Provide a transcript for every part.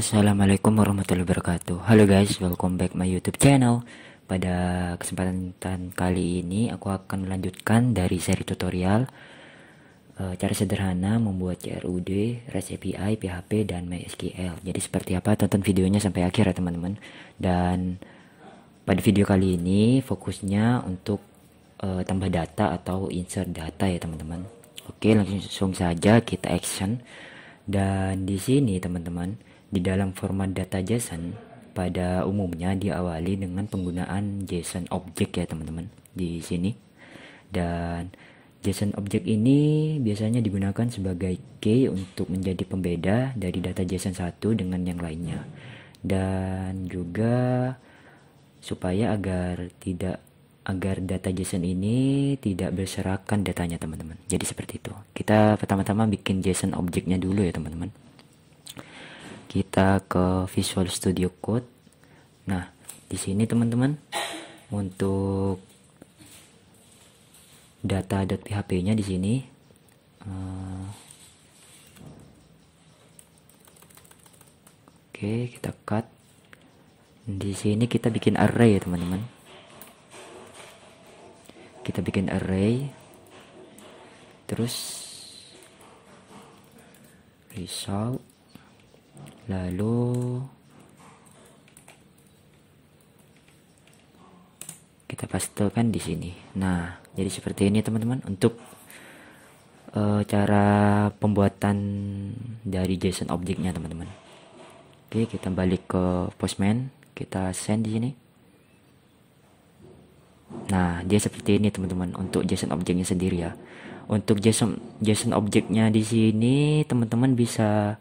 Assalamualaikum warahmatullahi wabarakatuh. Halo guys, welcome back my YouTube channel. Pada kesempatan kali ini aku akan melanjutkan dari seri tutorial cara sederhana membuat CRUD, REST API, PHP dan MySQL. Jadi seperti apa? Tonton videonya sampai akhir ya teman-teman. Dan pada video kali ini fokusnya untuk tambah data atau insert data ya teman-teman. Oke, langsung saja kita action. Dan di sini teman-teman, di dalam format data JSON pada umumnya diawali dengan penggunaan JSON object ya teman-teman di sini. Dan JSON object ini biasanya digunakan sebagai key untuk menjadi pembeda dari data JSON satu dengan yang lainnya. Dan juga supaya agar data JSON ini tidak berserakan datanya teman-teman. Jadi seperti itu. Kita pertama-tama bikin JSON objeknya dulu ya teman-teman. Kita ke Visual Studio Code. Nah, di sini teman-teman untuk data.php-nya di sini oke, kita cut. Di sini kita bikin array ya teman-teman. Kita bikin array, terus result, lalu kita pastekan di sini. Nah, jadi seperti ini teman-teman untuk cara pembuatan dari JSON objeknya teman-teman. Oke, kita balik ke Postman, kita send di sini. Nah, dia seperti ini teman-teman untuk JSON objeknya sendiri ya. Untuk JSON objeknya di sini teman-teman bisa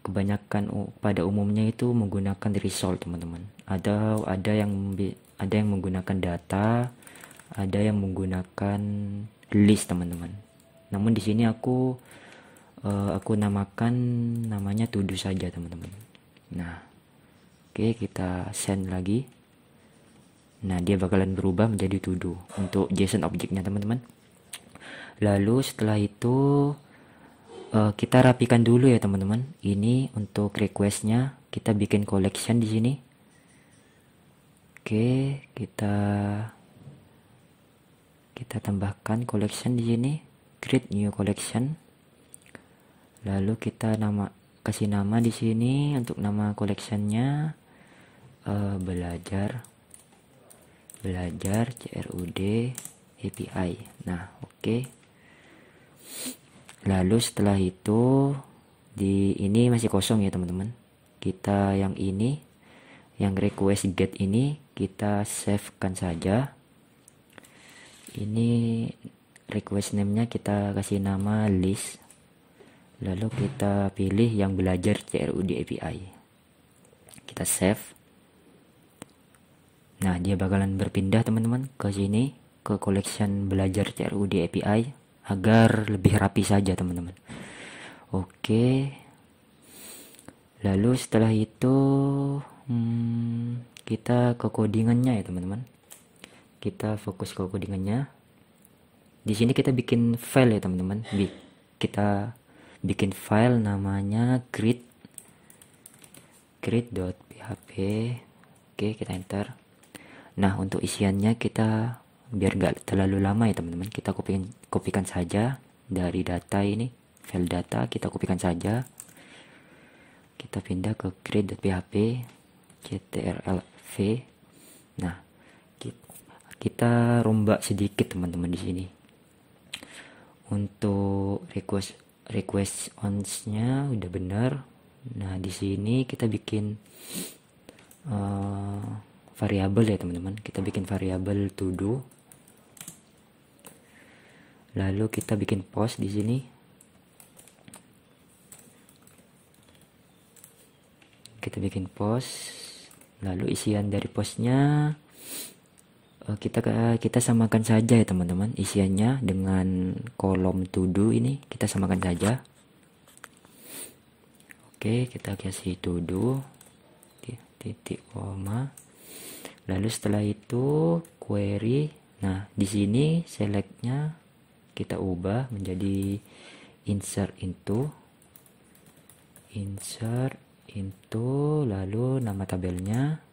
kebanyakan pada umumnya itu menggunakan result teman-teman. Ada yang menggunakan data, ada yang menggunakan list teman-teman. Namun di sini aku namakan namanya to do saja teman-teman. Nah, oke, kita send lagi. Nah, dia bakalan berubah menjadi to do untuk JSON objeknya teman-teman. Lalu setelah itu kita rapikan dulu ya teman-teman. Ini untuk requestnya kita bikin collection di sini. Oke, kita tambahkan collection di sini, create new collection. Lalu kita kasih nama di sini untuk nama collectionnya belajar CRUD API. Nah, oke. Lalu setelah itu ini masih kosong ya teman-teman. Kita yang ini, yang request get ini kita save kan saja. Ini request name-nya kita kasih nama list. Lalu kita pilih yang belajar CRUD API. Kita save. Nah, dia bakalan berpindah teman-teman ke sini, ke collection belajar CRUD API agar lebih rapi saja teman-teman. Oke. Lalu setelah itu kita ke codingannya ya teman-teman. Kita fokus ke codingannya. Di sini kita bikin file ya teman-teman. Kita bikin file namanya create.php. Oke, kita enter. Nah, untuk isiannya kita biar nggak terlalu lama ya teman-teman, kita kopikan saja dari data ini, file data kita kopikan saja. Kita pindah ke create.php ctrlv. Nah, kita rombak sedikit teman-teman di sini. Untuk request ons-nya udah benar. Nah, di sini kita bikin variabel ya teman-teman. Kita bikin variabel to do. Lalu kita bikin post di sini. Kita bikin post. Lalu isian dari postnya kita samakan saja ya teman-teman. Isiannya dengan kolom to do ini kita samakan saja. Oke, kita kasih to do titik koma. Lalu setelah itu query. Nah, di sini selectnya kita ubah menjadi insert into. insert into, lalu nama tabelnya.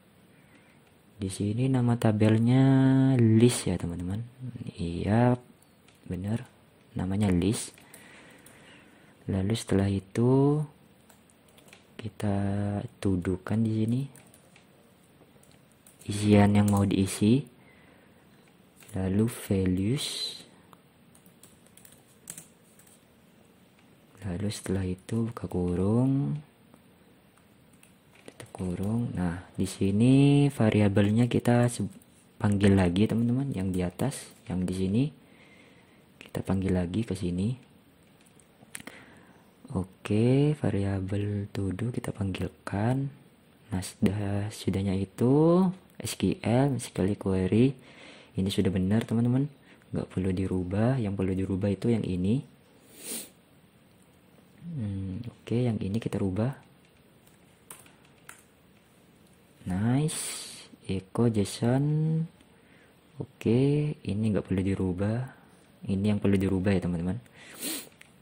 Di sini nama tabelnya list ya teman-teman. Iya, benar. Namanya list. Lalu setelah itu kita tuduhkan di sini isian yang mau diisi. Lalu values. Lalu setelah itu buka kurung, tutup kurung. Nah, di sini variabelnya kita panggil lagi teman-teman, yang di atas, yang di sini kita panggil lagi ke sini. Oke, variabel to do kita panggilkan. Nah, sudahnya itu SQL query ini sudah benar teman-teman, nggak perlu dirubah. Yang perlu dirubah itu yang ini. Oke, yang ini kita rubah. Nice, echo JSON. Oke, ini nggak perlu dirubah. Ini yang perlu dirubah ya teman-teman.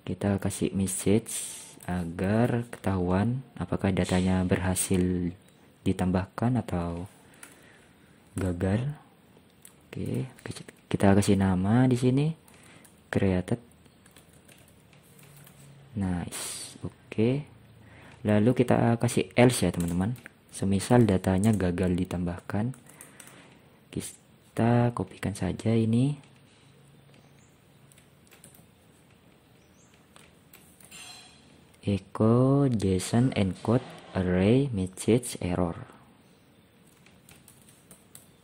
Kita kasih message agar ketahuan apakah datanya berhasil ditambahkan atau gagal. Oke, kita kasih nama di sini created. Nice. Oke. Lalu kita kasih else ya teman-teman. Semisal datanya gagal ditambahkan, kita kopikan saja ini. Echo JSON encode array message error.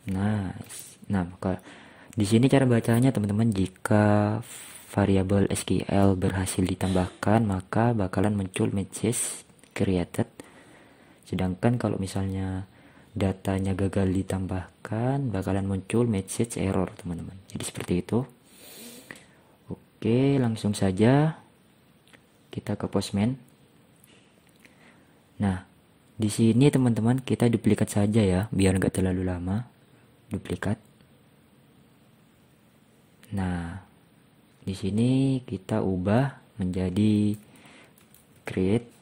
Nice. Nah, maka di sini cara bacanya teman-teman, jika variabel SQL berhasil ditambahkan maka bakalan muncul message created. Sedangkan kalau misalnya datanya gagal ditambahkan bakalan muncul message error teman-teman. Jadi seperti itu. Oke, langsung saja kita ke Postman. Nah, di sini teman-teman kita duplikat saja ya, biar nggak terlalu lama. Duplikat. Nah, di sini kita ubah menjadi create.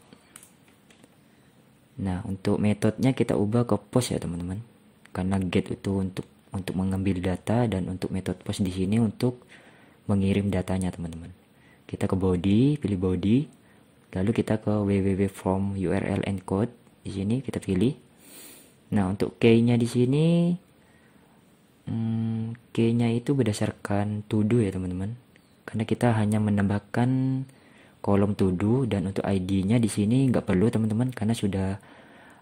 Nah, untuk metodenya kita ubah ke post ya teman-teman. Karena get itu untuk mengambil data, dan untuk metode post di sini untuk mengirim datanya teman-teman. Kita ke body, pilih body. Lalu kita ke www from URL encode. Di sini kita pilih. Nah, untuk key-nya di sini key-nya itu berdasarkan to do ya teman-teman. Karena kita hanya menambahkan kolom to do, dan untuk ID-nya di sini nggak perlu teman-teman karena sudah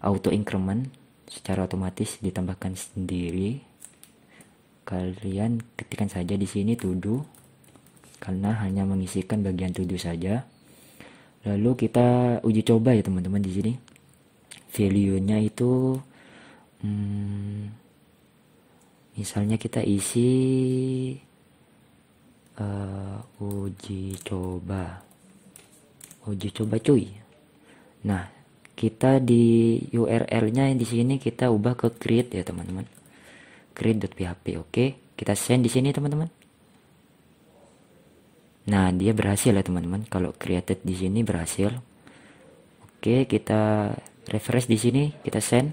auto increment, secara otomatis ditambahkan sendiri. Kalian ketikkan saja di sini to do karena hanya mengisikan bagian to do saja. Lalu kita uji coba ya teman-teman di sini. Value-nya itu misalnya kita isi uji coba cuy. Nah, kita di URL-nya di sini kita ubah ke create ya teman-teman, create.php. Oke, kita send di sini teman-teman. Nah, dia berhasil ya teman-teman. Kalau created di sini berhasil. Oke, kita refresh di sini, kita send.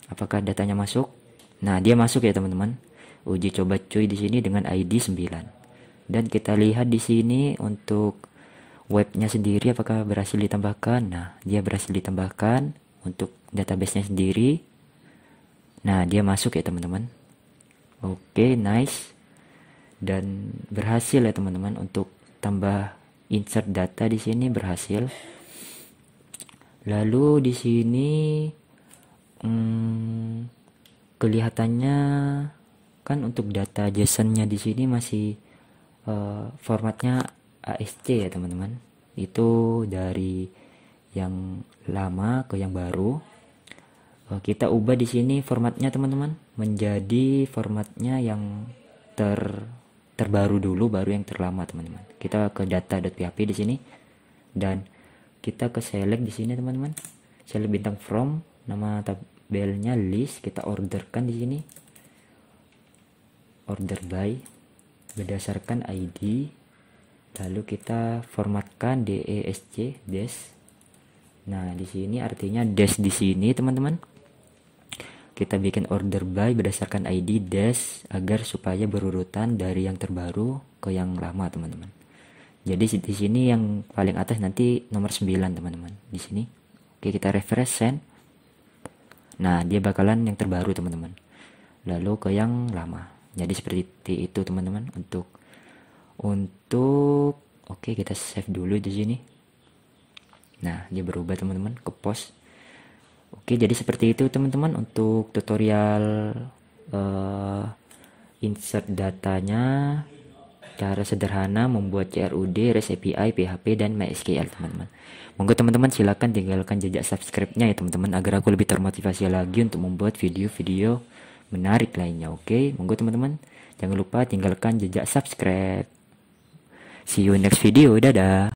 Apakah datanya masuk? Nah, dia masuk ya teman-teman. Uji coba cuy di sini dengan ID 9. Dan kita lihat di sini untuk webnya sendiri apakah berhasil ditambahkan. Nah, dia berhasil ditambahkan untuk database-nya sendiri. Nah, dia masuk ya teman-teman. Oke, nice. Dan berhasil ya teman-teman untuk tambah insert data di sini berhasil. Lalu di sini kelihatannya kan untuk data JSON-nya di sini masih formatnya ASC ya teman-teman. Itu dari yang lama ke yang baru. Kita ubah di sini formatnya teman-teman menjadi formatnya yang terbaru dulu, baru yang terlama teman-teman. Kita ke data.php di sini dan kita ke select di sini teman-teman. Select bintang from, nama tabelnya list, kita orderkan di sini. Order by berdasarkan ID, lalu kita formatkan DESC des. Nah, di sini artinya dash di sini, teman-teman. Kita bikin order by berdasarkan ID dash agar supaya berurutan dari yang terbaru ke yang lama, teman-teman. Jadi di sini yang paling atas nanti nomor 9, teman-teman. Di sini. Oke, kita refresh send. Nah, dia bakalan yang terbaru, teman-teman. Lalu ke yang lama. Jadi seperti itu, teman-teman, untuk oke, kita save dulu di sini. Nah, dia berubah, teman-teman, ke post. Oke, jadi seperti itu, teman-teman, untuk tutorial insert datanya, cara sederhana membuat CRUD, REST API, PHP, dan MySQL, teman-teman. Monggo teman-teman silakan tinggalkan jejak subscribe-nya ya, teman-teman, agar aku lebih termotivasi lagi untuk membuat video-video menarik lainnya. Oke, monggo teman-teman, jangan lupa tinggalkan jejak subscribe. See you next video, dadah.